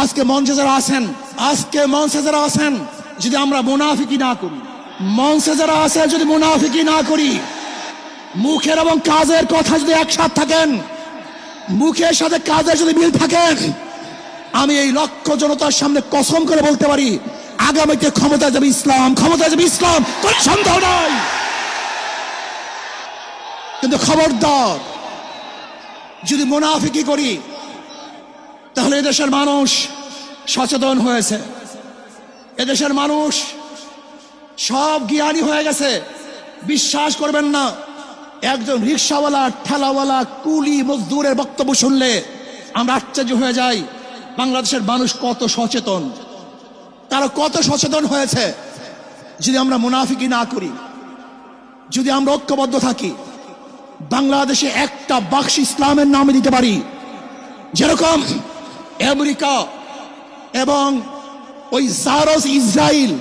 আজকে মঞ্চে যারা আছেন যদি আমরা মুনাফিকি না করি, মঞ্চে যারা আছে যদি মুনাফিকি না করি, মুখের এবং কাজের কথা যদি একসাথে থাকেন, মুখের সাথে কাজের যদি মিল থাকেন, আমি এই লক্ষ জনতার সামনে কসম করে বলতে পারি আগামীতে ক্ষমতা যাবে ইসলাম, কোনো সন্দেহ নাই। কিন্তু খবরদার যদি মুনাফিকি করি তাহলে এদেশের মানুষ সচেতন হয়েছে, এদেশের মানুষ সব জ্ঞানী হয়ে গেছে। বিশ্বাস করবেন না, একজন রিক্সাওয়ালা, ঠেলাওয়ালা, কুলি মজদুরের বক্তব্য শুনলে আমরা আশ্চর্য হয়ে যাই বাংলাদেশের মানুষ কত সচেতন, তারা কত সচেতন হয়েছে। যদি আমরা মুনাফিকি না করি, যদি আমরা ঐক্যবদ্ধ থাকি, বাংলাদেশে একটা বাক্স ইসলামের নামে দিতে পারি। যেরকম আমেরিকা এবং ওই জারস ইসরায়েল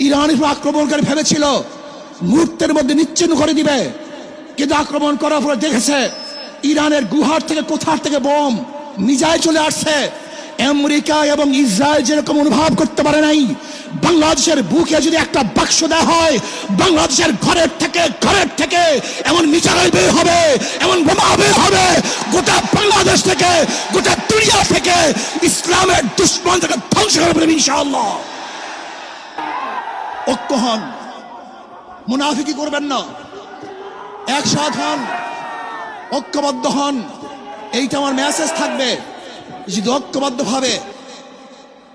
ইরানের উপর আক্রমণ করে ভেবেছিল মুহূর্তের মধ্যে নিশ্চিহ্ন করে দিবে, কিন্তু আক্রমণ করার পরে দেখেছে ইরানের গুহার থেকে কোথার থেকে বোম মিজাইল চলে আসছে। আমেরিকা এবং ইসরায়েল যেরকম অনুভব করতে পারে নাই, বাংলাদেশের বুকে যদি একটা বাক্স দেওয়া হয়, বাংলাদেশের ঘরের থেকে এমন মিসাইল বের হবে, এমন বোমা বের হবে, গোটা বাংলাদেশ থেকে, গোটা দুনিয়া থেকে ইসলামের দুশ্মন থেকে ধ্বংস করে দেবে ইনশাআল্লাহ। ঐক্য হন, মুনাফিকি করবেন না, একসাথ হন, ঐক্যবদ্ধ হন। এইটা আমার মেসেজ থাকবে। যদি ঐক্যবদ্ধভাবে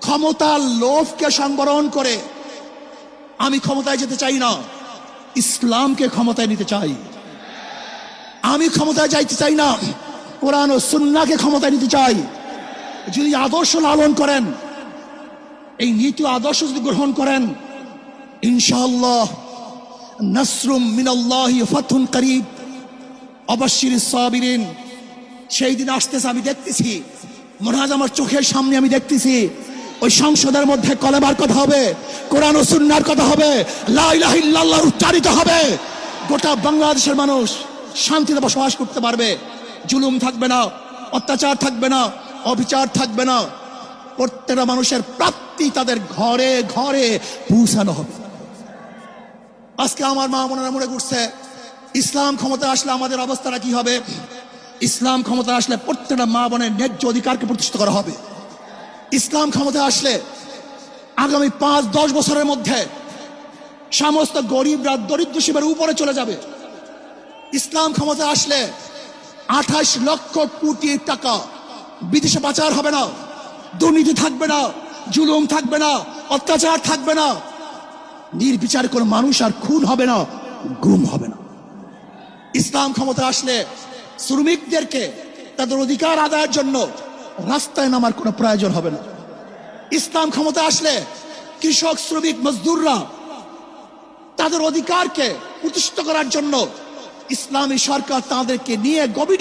ক্ষমতার লোভকে সংবরণ করে আমি ক্ষমতায় যেতে চাই না, ইসলামকে ক্ষমতায় নিতে চাই। আমি ক্ষমতায় যাইতে চাই না, কোরআন ও সুন্নাহকে ক্ষমতায় নিতে চাই। যদি আদর্শ লালন করেন, এই নীতি আদর্শ যদি গ্রহণ করেন, ইনশাআল্লাহ নাসরুম মিনাল্লাহি ফাতহুন করিব ওয়াবাশশিরিস সাবিরিন। সেই দিন আসতেছে, আমি দেখতেছি, মনে হয় আমার চোখের সামনে আমি দেখতেছি ওই সংসদের মধ্যে কলেমার কথা হবে, কোরআন ও সুন্নাহর কথা হবে, লা ইলাহা ইল্লাল্লাহ উচ্চারিত হবে। গোটা বাংলাদেশের মানুষ শান্তিতে বসবাস করতে পারবে, জুলুম থাকবে না, অত্যাচার থাকবে না, অবিচার থাকবে না। প্রত্যেকটা মানুষের প্রাপ্তি তাদের ঘরে ঘরে পৌঁছানো হবে। আজকে আমার মা বোনেরা মনে করছে ইসলাম ক্ষমতা আসলে আমাদের অবস্থাটা কি হবে। ইসলাম ক্ষমতা আসলে প্রত্যেকটা মা বোনের ন্যায্য অধিকারকে প্রতিষ্ঠিত করা হবে। ইসলাম ক্ষমতা আসলে আগামী 5-10 বছরের মধ্যে সমস্ত গরিবরা দরিদ্র সীমার উপরে চলে যাবে। ইসলাম ক্ষমতা আসলে 28 লক্ষ কোটি টাকা বিদেশে পাচার হবে না, দুর্নীতি থাকবে না, জুলুম থাকবে না, অত্যাচার থাকবে না, নির্বিচার কোনো মানুষ আর খুন হবে না, গুম হবে না। ইসলাম ক্ষমতা আসলে শ্রমিকদেরকে তাদের অধিকার আদায়ের জন্য রাস্তায় নামার কোনো প্রয়োজন হবে না। ইসলাম ক্ষমতা আসলে কৃষক, শ্রমিক, মজদুররা তাদের অধিকারকে প্রতিষ্ঠিত করার জন্য ইসলামী সরকার তাদেরকে নিয়ে গভীর